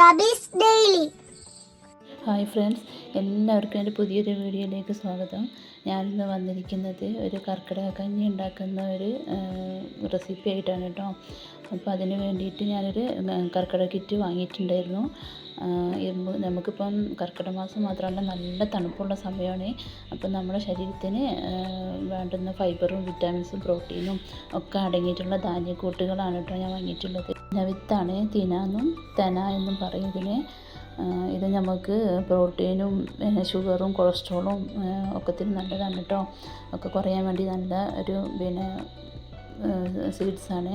Rabies daily. Hi friends, എല്ലാവർക്കും എൻ്റെ പുതിയൊരു വീഡിയോയിലേക്ക് സ്വാഗതം. ഞാനിന്ന് വന്നിരിക്കുന്നത് ഒരു കർക്കിടക കഞ്ഞി ഉണ്ടാക്കുന്ന ഒരു റെസിപ്പി ആയിട്ടാണ് കേട്ടോ. അപ്പോൾ അതിന് വേണ്ടിയിട്ട് ഞാനൊരു കർക്കിടക കിറ്റ് വാങ്ങിയിട്ടുണ്ടായിരുന്നു. നമുക്കിപ്പം കർക്കിടക മാസം മാത്രമല്ല, നല്ല തണുപ്പുള്ള സമയമാണ്. അപ്പം നമ്മുടെ ശരീരത്തിന് വേണ്ടുന്ന ഫൈബറും വിറ്റാമിൻസും പ്രോട്ടീനും ഒക്കെ അടങ്ങിയിട്ടുള്ള ധാന്യക്കൂട്ടുകളാണ് കേട്ടോ ഞാൻ വാങ്ങിയിട്ടുള്ളത്. വിത്താണ്, തിനാന്നും തെന എന്നും പറയും ഇതിന്. ഇത് നമുക്ക് പ്രോട്ടീനും ഷുഗറും കൊളസ്ട്രോളും ഒക്കത്തിന് നല്ലതാണ് കേട്ടോ. ഒക്കെ കുറയാൻ വേണ്ടി നല്ല ഒരു സീഡ്സാണ്.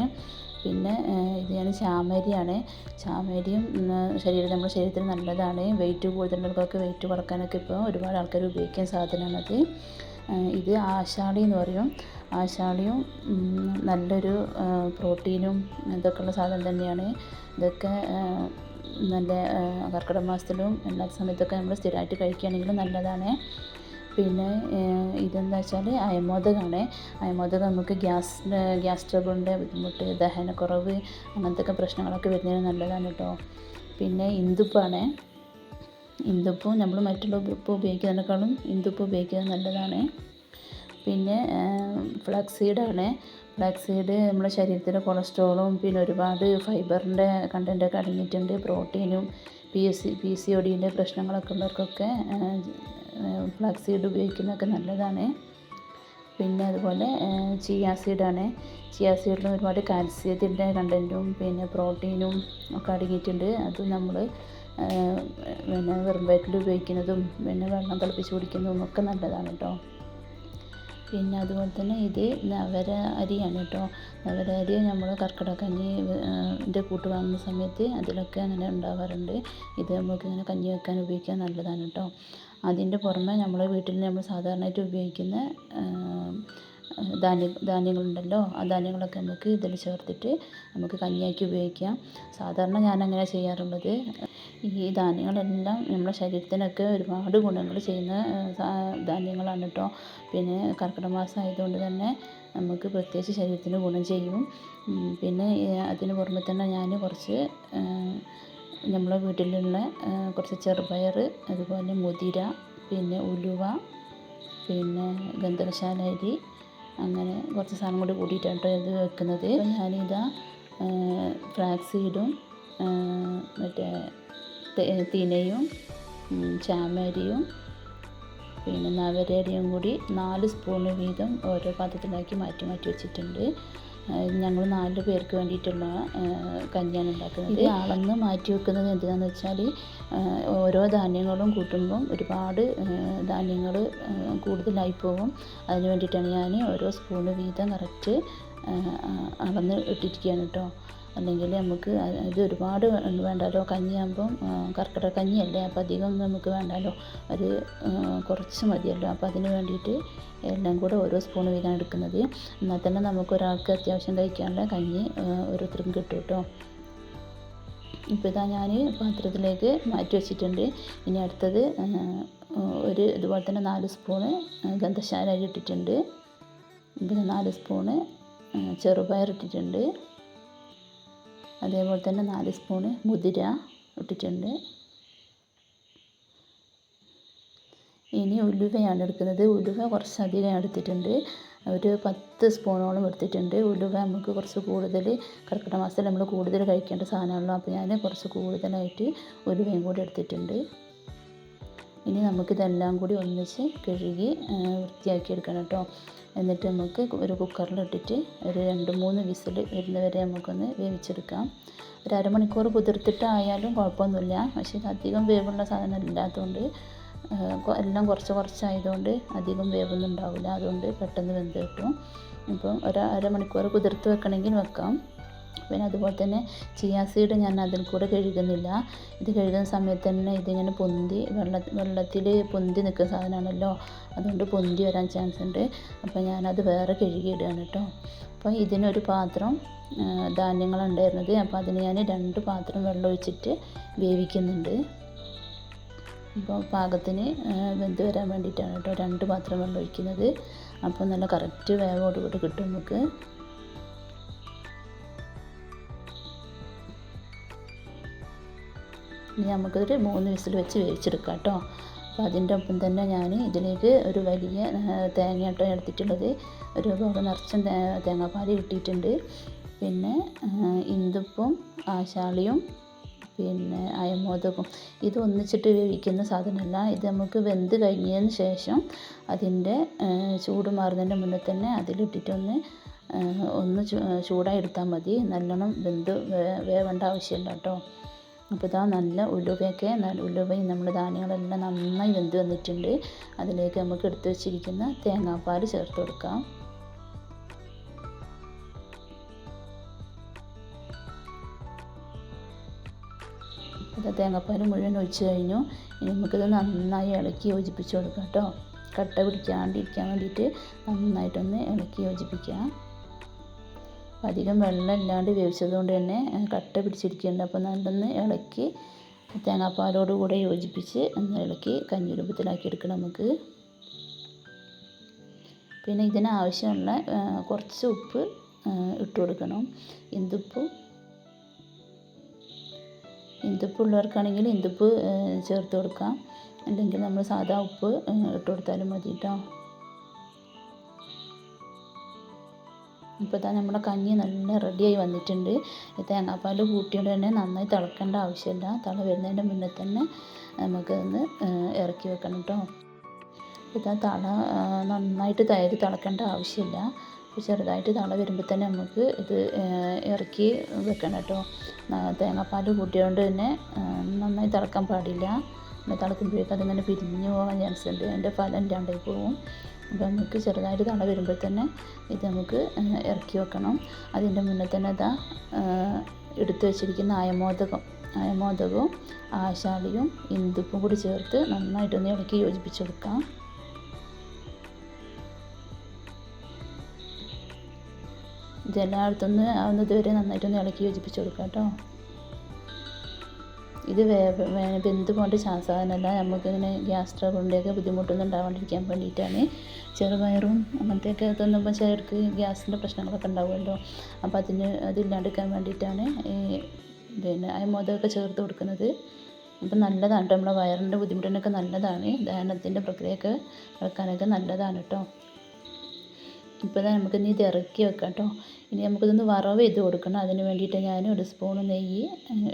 പിന്നെ ഇത് ഞാൻ ചാമരിയാണ്. ചാമരിയും നമ്മുടെ ശരീരത്തിന് നല്ലതാണ്. വെയിറ്റ് കൂടുതലുള്ളവർക്കൊക്കെ വെയിറ്റ് കുറക്കാനൊക്കെ ഇപ്പോൾ ഒരുപാട് ആൾക്കാർ ഉപയോഗിക്കുന്ന സാധനമാണത്. ഇത് ആശാളി എന്ന് പറയും. ആശാളിയും നല്ലൊരു പ്രോട്ടീനും ഇതൊക്കെയുള്ള സാധനം തന്നെയാണ്. ഇതൊക്കെ നല്ല കർക്കിടക മാസത്തിലും എല്ലാ സമയത്തൊക്കെ നമ്മൾ സ്ഥിരമായിട്ട് കഴിക്കുകയാണെങ്കിൽ നല്ലതാണ്. പിന്നെ ഇതെന്താ വെച്ചാൽ അയമോദകമാണ്. അയമോദകം നമുക്ക് ഗ്യാസ് ട്രബിളിൻ്റെ ബുദ്ധിമുട്ട്, ദഹനക്കുറവ്, അങ്ങനത്തെ പ്രശ്നങ്ങളൊക്കെ വരുന്നതിന് നല്ലതാണ് കേട്ടോ. പിന്നെ ഇന്ദുപ്പാണ്. ഇന്ദുപ്പും നമ്മൾ മറ്റുള്ള ഉപ്പ് ഉപയോഗിക്കുന്നതിനേക്കാളും ഇന്ദുപ്പ് ഉപയോഗിക്കുന്നത് നല്ലതാണ്. പിന്നെ ഫ്ലാക്സ് സീഡാണ്. ഫ്ലാക്സ് സീഡ് നമ്മുടെ ശരീരത്തിലെ കൊളസ്ട്രോളും പിന്നെ ഒരുപാട് ഫൈബറിൻ്റെ കണ്ടൻറ്റൊക്കെ അടങ്ങിയിട്ടുണ്ട്. പ്രോട്ടീനും PCODൻ്റെ പ്രശ്നങ്ങളൊക്കെ ഉള്ളവർക്കൊക്കെ ഫ്ലാക്സ് സീഡ് ഉപയോഗിക്കുന്നതൊക്കെ നല്ലതാണ്. പിന്നെ അതുപോലെ ചിയ സീഡാണ്. ചിയ സീഡിലും ഒരുപാട് കാൽസ്യത്തിൻ്റെ കണ്ടൻറ്റും പിന്നെ പ്രോട്ടീനും ഒക്കെ അടങ്ങിയിട്ടുണ്ട്. അത് നമ്മൾ വെറും വയറ്റിൽ ഉപയോഗിക്കുന്നതും പിന്നെ വെള്ളം തിളപ്പിച്ച് കുടിക്കുന്നതും ഒക്കെ നല്ലതാണ് കേട്ടോ. പിന്നെ അതുപോലെ തന്നെ ഇത് നവര അരിയാണ് കേട്ടോ. നവര അരി നമ്മൾ കർക്കിടക കഞ്ഞിൻ്റെ കൂട്ട് വാങ്ങുന്ന സമയത്ത് അതിലൊക്കെ അങ്ങനെ ഉണ്ടാവാറുണ്ട്. ഇത് നമുക്കിങ്ങനെ കഞ്ഞി വെക്കാൻ ഉപയോഗിക്കാൻ നല്ലതാണ് കേട്ടോ. അതിൻ്റെ പുറമെ നമ്മളെ വീട്ടിൽ നമ്മൾ സാധാരണയായിട്ട് ഉപയോഗിക്കുന്ന ധാന്യങ്ങളുണ്ടല്ലോ, ആ ധാന്യങ്ങളൊക്കെ നമുക്ക് ഇതിൽ ചേർത്തിട്ട് നമുക്ക് കഞ്ഞിയാക്കി ഉപയോഗിക്കാം. സാധാരണ ഞാനങ്ങനെ ചെയ്യാറുള്ളത്. ഈ ധാന്യങ്ങളെല്ലാം നമ്മുടെ ശരീരത്തിനൊക്കെ ഒരുപാട് ഗുണങ്ങൾ ചെയ്യുന്ന ധാന്യങ്ങളാണ് കേട്ടോ. പിന്നെ കർക്കിടക മാസം ആയതുകൊണ്ട് തന്നെ നമുക്ക് പ്രത്യേകിച്ച് ശരീരത്തിന് ഗുണം ചെയ്യും. പിന്നെ അതിന് പുറമെ തന്നെ ഞാൻ കുറച്ച് നമ്മളെ വീട്ടിലുള്ള കുറച്ച് ചെറുപയർ, അതുപോലെ മുതിര, പിന്നെ ഉലുവ, പിന്നെ ഗന്ധകശാല അരി, അങ്ങനെ കുറച്ച് സാധനം കൂടി കൂടിയിട്ടാണ് കേട്ടോ ഇത് വെക്കുന്നത്. ഞാനിതാ ഫ്ലാക്സ് സീഡും മറ്റേ തിനയും ചാമരിയും പിന്നെ നവരരിയും കൂടി 4 സ്പൂണ് വീതം ഓരോ പാത്രത്തിലാക്കി മാറ്റി വെച്ചിട്ടുണ്ട്. ഞങ്ങൾ 4 പേർക്ക് വേണ്ടിയിട്ടുള്ള കഞ്ഞിയാണ് ഉണ്ടാക്കുന്നത്. ഇത് അളന്ന് മാറ്റി വെക്കുന്നത് എന്തിനാണെന്ന് വെച്ചാൽ ഓരോ ധാന്യങ്ങളും കൂട്ടുമ്പം ഒരുപാട് ധാന്യങ്ങൾ കൂടുതലായി പോകും. അതിന് വേണ്ടിയിട്ടാണ് ഞാൻ ഓരോ സ്പൂണ് വീതം കറക്റ്റ് അളന്ന് ഇട്ടിരിക്കുകയാണ് കേട്ടോ. അല്ലെങ്കിൽ നമുക്ക് ഇത് ഒരുപാട് വേണ്ടല്ലോ. കഞ്ഞിയാകുമ്പം കർക്കിടക കഞ്ഞിയല്ലേ, അപ്പോൾ അധികം നമുക്ക് വേണ്ടല്ലോ, ഒരു കുറച്ച് മതിയല്ലോ. അപ്പോൾ അതിന് വേണ്ടിയിട്ട് എല്ലാം കൂടെ ഓരോ സ്പൂൺ വീതമാണ് എടുക്കുന്നത്. എന്നാൽ തന്നെ നമുക്കൊരാൾക്ക് അത്യാവശ്യം കഴിക്കാനുള്ള കഞ്ഞി ഓരോരുത്തർക്കും കിട്ടും കേട്ടോ. ഇപ്പോൾ ഇതാ ഞാൻ പാത്രത്തിലേക്ക് മാറ്റി വെച്ചിട്ടുണ്ട്. ഇനി അടുത്തത് ഇതുപോലെ തന്നെ 4 സ്പൂണ് ഗന്ധകശാല അരി ഇട്ടിട്ടുണ്ട്. പിന്നെ 4 സ്പൂണ് ചെറുപയർ ഇട്ടിട്ടുണ്ട്. അതേപോലെ തന്നെ 4 സ്പൂണ് മുതിര ഇട്ടിട്ടുണ്ട്. ഇനി ഉലുവയാണ് എടുക്കുന്നത്. ഉലുവ കുറച്ചധികം എടുത്തിട്ടുണ്ട്, ഒരു 10 സ്പൂണോളം എടുത്തിട്ടുണ്ട്. ഉലുവ നമുക്ക് കുറച്ച് കൂടുതൽ കർക്കിടക മാസത്തിൽ നമ്മൾ കൂടുതൽ കഴിക്കേണ്ട സാധനമാണല്ലോ, അപ്പോൾ ഞാൻ കുറച്ച് കൂടുതലായിട്ട് ഉലുവയും കൂടി എടുത്തിട്ടുണ്ട്. ഇനി നമുക്കിതെല്ലാം കൂടി ഒന്നിച്ച് കഴുകി വൃത്തിയാക്കി എടുക്കണം കേട്ടോ. എന്നിട്ട് നമുക്ക് ഒരു കുക്കറിലിട്ടിട്ട് ഒരു 2-3 വിസിൽ വരുന്നവരെ നമുക്കൊന്ന് വേവിച്ചെടുക്കാം. ഒരു അരമണിക്കൂർ കുതിർത്തിട്ടായാലും കുഴപ്പമൊന്നുമില്ല. പക്ഷേ അധികം വേവുള്ള സാധനം ഇല്ലാത്തതുകൊണ്ട് എല്ലാം കുറച്ചായതുകൊണ്ട് അധികം വേവൊന്നും ഉണ്ടാവില്ല. അതുകൊണ്ട് പെട്ടെന്ന് വെന്ത് കിട്ടും. ഇപ്പം അരമണിക്കൂർ കുതിർത്ത് വെക്കണമെങ്കിൽ വെക്കാം. പിന്നെ അതുപോലെ തന്നെ ചിയ സീഡ് ഞാൻ അതിൽ കൂടെ കഴുകുന്നില്ല. ഇത് കഴുകുന്ന സമയത്ത് തന്നെ ഇതിങ്ങനെ വെള്ളത്തിൽ പൊന്തി നിൽക്കുന്ന സാധനമാണല്ലോ, അതുകൊണ്ട് പൊന്തി വരാൻ ചാൻസ് ഉണ്ട്. അപ്പോൾ ഞാനത് വേറെ കഴുകിയിടുകയാണ് കേട്ടോ. അപ്പോൾ ഇതിനൊരു പാത്രം ധാന്യങ്ങളുണ്ടായിരുന്നത്, അപ്പോൾ അതിന് ഞാൻ 2 പാത്രം വെള്ളം ഒഴിച്ചിട്ട് വേവിക്കുന്നുണ്ട്. ഇപ്പോൾ പാകത്തിന് വെന്ത് വരാൻ വേണ്ടിയിട്ടാണ് കേട്ടോ 2 പാത്രം വെള്ളം ഒഴിക്കുന്നത്. അപ്പോൾ നല്ല കറക്റ്റ് വേവോടുകൂടി കിട്ടും നമുക്ക്. ഇനി നമുക്കൊരു 3 വിസിൽ വെച്ച് വേവിച്ചെടുക്കാം കേട്ടോ. അപ്പോൾ അതിൻ്റെ ഒപ്പം തന്നെ ഞാൻ ഇതിലേക്ക് ഒരു വലിയ തേങ്ങ കേട്ടോ എടുത്തിട്ടുള്ളത്. ഒരു ബൗൾ നിറച്ചും തേങ്ങാപ്പാൽ കിട്ടിയിട്ടുണ്ട്. പിന്നെ ഇന്ദുപ്പും ആശാളിയും പിന്നെ അയമോദകം ഇത് ഒന്നിച്ചിട്ട് വേവിക്കുന്ന സാധനമല്ല. ഇത് നമുക്ക് വെന്ത് കഴിഞ്ഞതിന് ശേഷം അതിൻ്റെ ചൂട് മാറുന്നതിൻ്റെ മുന്നേ തന്നെ അതിലിട്ടിട്ടൊന്ന് ചൂടായി എടുത്താൽ മതി. നല്ലോണം വെന്ത് വേവേണ്ട ആവശ്യമില്ല കേട്ടോ. അപ്പോൾ ഇതാ നല്ല ഉലുവയും നമ്മുടെ ധാന്യങ്ങളെല്ലാം നന്നായി വെന്ത് വന്നിട്ടുണ്ട്. അതിലേക്ക് നമുക്ക് എടുത്ത് വെച്ചിരിക്കുന്ന തേങ്ങാപ്പാൽ ചേർത്ത് കൊടുക്കാം. ഇത് തേങ്ങാപ്പാൽ മുഴുവൻ ഒഴിച്ച് കഴിഞ്ഞു. ഇനി നമുക്കിത് നന്നായി ഇളക്കി യോജിപ്പിച്ച് കൊടുക്കാം കേട്ടോ. കട്ട പിടിക്കാണ്ടിരിക്കാൻ വേണ്ടിയിട്ട് നന്നായിട്ടൊന്ന് ഇളക്കി യോജിപ്പിക്കാം. അധികം വെള്ളം ഇല്ലാണ്ട് വേവിച്ചത് കൊണ്ട് തന്നെ കട്ട പിടിച്ചിരിക്കുന്നുണ്ട്. അപ്പോൾ നല്ലൊന്ന് ഇളക്കി തേങ്ങാപ്പാലോട് കൂടെ യോജിപ്പിച്ച് ഒന്ന് ഇളക്കി കഞ്ഞി രൂപത്തിലാക്കി എടുക്കണം നമുക്ക്. പിന്നെ ഇതിനാവശ്യമുള്ള കുറച്ച് ഉപ്പ് ഇട്ട് കൊടുക്കണം. ഇന്ദുപ്പുള്ളവർക്കാണെങ്കിൽ ഇന്ദുപ്പ് ചേർത്ത് കൊടുക്കാം. അല്ലെങ്കിൽ നമ്മൾ സാധാ ഉപ്പ് ഇട്ട് കൊടുത്താലും മതി കേട്ടോ. ഇപ്പോൾ ഇതാ നമ്മുടെ കഞ്ഞി നല്ല റെഡിയായി വന്നിട്ടുണ്ട്. തേങ്ങാപ്പാൽ കൂട്ടിയോണ്ട് തന്നെ നന്നായി തിളക്കേണ്ട ആവശ്യമില്ല. തിള വരുന്നതിൻ്റെ മുന്നേ തന്നെ നമുക്കതൊന്ന് ഇറക്കി വെക്കണം കേട്ടോ. ഇതാ നന്നായിട്ട് തൈര് തിളക്കേണ്ട ആവശ്യമില്ല. ചെറുതായിട്ട് തിള വരുമ്പോൾ തന്നെ നമുക്ക് ഇത് ഇറക്കി വെക്കണം കേട്ടോ. തേങ്ങാപ്പാൽ കൂട്ടിയതുകൊണ്ട് തന്നെ നന്നായി തിളക്കാൻ പാടില്ല. തിളക്കുമ്പോഴേക്കും അതിങ്ങനെ പിരിഞ്ഞു പോകാൻ ചാൻസ് ഉണ്ട്. അതിൻ്റെ ഫലം ഇല്ലാണ്ടായി പോകും. അപ്പോൾ നമുക്ക് ചെറുതായിട്ട് തിള വരുമ്പോൾ തന്നെ ഇത് നമുക്ക് ഇറക്കി വെക്കണം. അതിൻ്റെ മുന്നേ തന്നെ എടുത്ത് വെച്ചിരിക്കുന്ന അയമോദകവും ആശാളിയും ഇന്ദുപ്പും കൂടി ചേർത്ത് നന്നായിട്ടൊന്ന് ഇളക്കി യോജിപ്പിച്ചെടുക്കാം. ഇതെല്ലായിടത്തുനിന്ന് ആവുന്നത് വരെ നന്നായിട്ടൊന്ന് ഇളക്കി യോജിപ്പിച്ച് കൊടുക്കാം കേട്ടോ. ഇത് വെന്ത് പോകേണ്ട സാധനമല്ല. നമുക്കിങ്ങനെ ഗ്യാസ് ട്രബിളിൻ്റെയൊക്കെ ബുദ്ധിമുട്ടൊന്നും ഉണ്ടാവാണ്ടിരിക്കാൻ വേണ്ടിയിട്ടാണ്. ചെറുപയറും അങ്ങനത്തെയൊക്കെ തിന്നുമ്പോൾ ചിലർക്ക് ഗ്യാസിൻ്റെ പ്രശ്നങ്ങളൊക്കെ ഉണ്ടാവുമല്ലോ. അപ്പോൾ അതില്ലാണ്ടിരിക്കാൻ വേണ്ടിയിട്ടാണ് പിന്നെ അയമോദകമൊക്കെ ചേർത്ത് കൊടുക്കുന്നത്. അപ്പം നല്ലതാണ് കേട്ടോ. നമ്മളെ വയറിൻ്റെ ബുദ്ധിമുട്ടിനൊക്കെ നല്ലതാണ്. ദഹനത്തിൻ്റെ പ്രക്രിയയൊക്കെ വെക്കാനൊക്കെ നല്ലതാണ് കേട്ടോ. ഇപ്പോൾ നമുക്കിനി ഇത് ഇറക്കി വെക്കാം കേട്ടോ. ഇനി നമുക്കിതൊന്ന് വറവ് ചെയ്ത് കൊടുക്കണം. അതിന് വേണ്ടിയിട്ട് ഞാൻ ഒരു സ്പൂൺ നെയ്യ്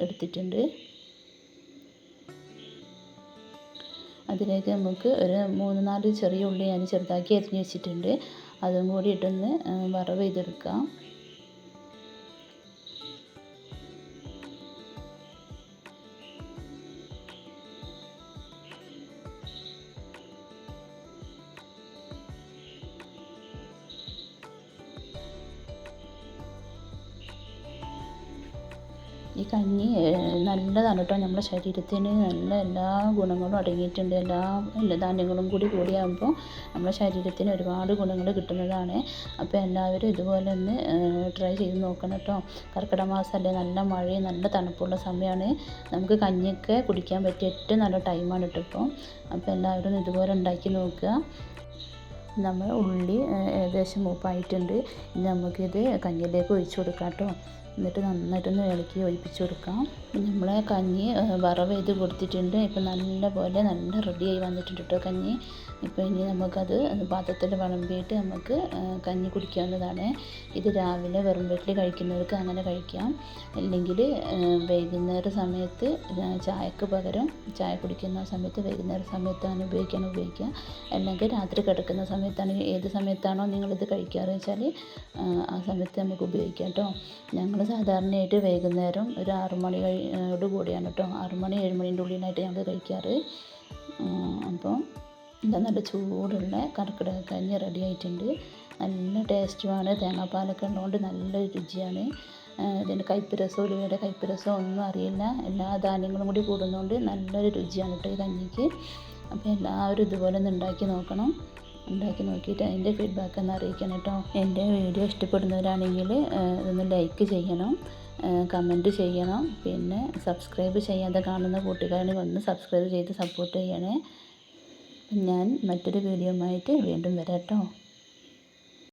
എടുത്തിട്ടുണ്ട്. അതിലേക്ക് നമുക്ക് ഒരു 3-4 ചെറിയ ഉള്ളി ഞാൻ ചെറുതാക്കി അരിഞ്ഞ് വെച്ചിട്ടുണ്ട്. അതും കൂടി ഇട്ടൊന്ന് വറവ് ചെയ്തെടുക്കാം. ഈ കഞ്ഞി നല്ലതാണ് കേട്ടോ. നമ്മുടെ ശരീരത്തിന് നല്ല എല്ലാ ഗുണങ്ങളും അടങ്ങിയിട്ടുണ്ട്. എല്ലാ ധാന്യങ്ങളും കൂടിയാകുമ്പോൾ നമ്മുടെ ശരീരത്തിന് ഒരുപാട് ഗുണങ്ങൾ കിട്ടുന്നതാണ്. അപ്പോൾ എല്ലാവരും ഇതുപോലെ ഒന്ന് ട്രൈ ചെയ്ത് നോക്കണം കേട്ടോ. കർക്കിടക മാസമല്ലേ, നല്ല മഴയും നല്ല തണുപ്പുള്ള സമയമാണ്. നമുക്ക് കഞ്ഞിയൊക്കെ കുടിക്കാൻ പറ്റിയ ഏറ്റവും നല്ല ടൈമാണ് കേട്ടോ ഇപ്പോൾ. അപ്പോൾ എല്ലാവരും ഇതുപോലെ ഉണ്ടാക്കി നോക്കുക. നമ്മൾ ഉള്ളി ഏകദേശം മൂപ്പായിട്ടുണ്ട്. ഇനി നമുക്കിത് കഞ്ഞിയിലേക്ക് ഒഴിച്ചു കൊടുക്കാം കേട്ടോ. എന്നിട്ട് നന്നായിട്ടൊന്ന് ഇളക്കി യോജിപ്പിച്ച് കൊടുക്കാം. നമ്മളെ കഞ്ഞി വറവ് ചെയ്ത് കൊടുത്തിട്ടുണ്ട്. ഇപ്പം നല്ല റെഡിയായി വന്നിട്ടുണ്ട് കേട്ടോ കഞ്ഞി. ഇപ്പോൾ ഇനി നമുക്കത് പാത്രത്തിൽ വിളമ്പിയിട്ട് നമുക്ക് കഞ്ഞി കുടിക്കാവുന്നതാണ്. ഇത് രാവിലെ വെറും വയറ്റിൽ കഴിക്കുന്നവർക്ക് അങ്ങനെ കഴിക്കാം. അല്ലെങ്കിൽ വൈകുന്നേര സമയത്ത് ചായക്ക് പകരം ചായ കുടിക്കുന്ന സമയത്ത് വൈകുന്നേര സമയത്താണ് ഉപയോഗിക്കാം. അല്ലെങ്കിൽ രാത്രി കിടക്കുന്ന സമയത്താണ്, ഏത് സമയത്താണോ നിങ്ങളിത് കഴിക്കാറ് വെച്ചാൽ ആ സമയത്ത് നമുക്ക് ഉപയോഗിക്കാം കേട്ടോ. ഞങ്ങൾ സാധാരണയായിട്ട് വൈകുന്നേരം ഒരു 6 മണിയോട് കൂടിയാണ് കേട്ടോ, 6 മണി 7 മണീൻ്റെ ഉള്ളിലായിട്ട് ഞങ്ങൾ കഴിക്കാറ്. അപ്പോൾ നല്ല ചൂടുള്ള കർക്കിടക കഞ്ഞി റെഡി ആയിട്ടുണ്ട്. നല്ല ടേസ്റ്റുമാണ്. തേങ്ങാപ്പാലൊക്കെ ഉള്ളതുകൊണ്ട് നല്ല രുചിയാണ്. ഇതിൻ്റെ കയ്പ്പ് രസം, ഉലുവയുടെ കയ്പ്പ് രസം ഒന്നും അറിയില്ല. എല്ലാ ധാന്യങ്ങളും കൂടി കൂടുന്നതുകൊണ്ട് നല്ലൊരു രുചിയാണ് കേട്ടോ ഈ കഞ്ഞിക്ക്. അപ്പോൾ എല്ലാവരും ഇതുപോലെ ഒന്ന് ഉണ്ടാക്കി നോക്കണം. ഉണ്ടാക്കി നോക്കിയിട്ട് അതിൻ്റെ ഫീഡ്ബാക്ക് ഒന്ന് അറിയിക്കണം കേട്ടോ. എൻ്റെ വീഡിയോ ഇഷ്ടപ്പെടുന്നവരാണെങ്കിൽ ഇതൊന്ന് ലൈക്ക് ചെയ്യണം, കമൻറ്റ് ചെയ്യണം. പിന്നെ സബ്സ്ക്രൈബ് ചെയ്യാതെ കാണുന്ന കൂട്ടുകാരാണെങ്കിൽ ഒന്ന് സബ്സ്ക്രൈബ് ചെയ്ത് സപ്പോർട്ട് ചെയ്യണേ. ഞാൻ മറ്റൊരു വീഡിയോയുമായിട്ട് വീണ്ടും വരാം കേട്ടോ.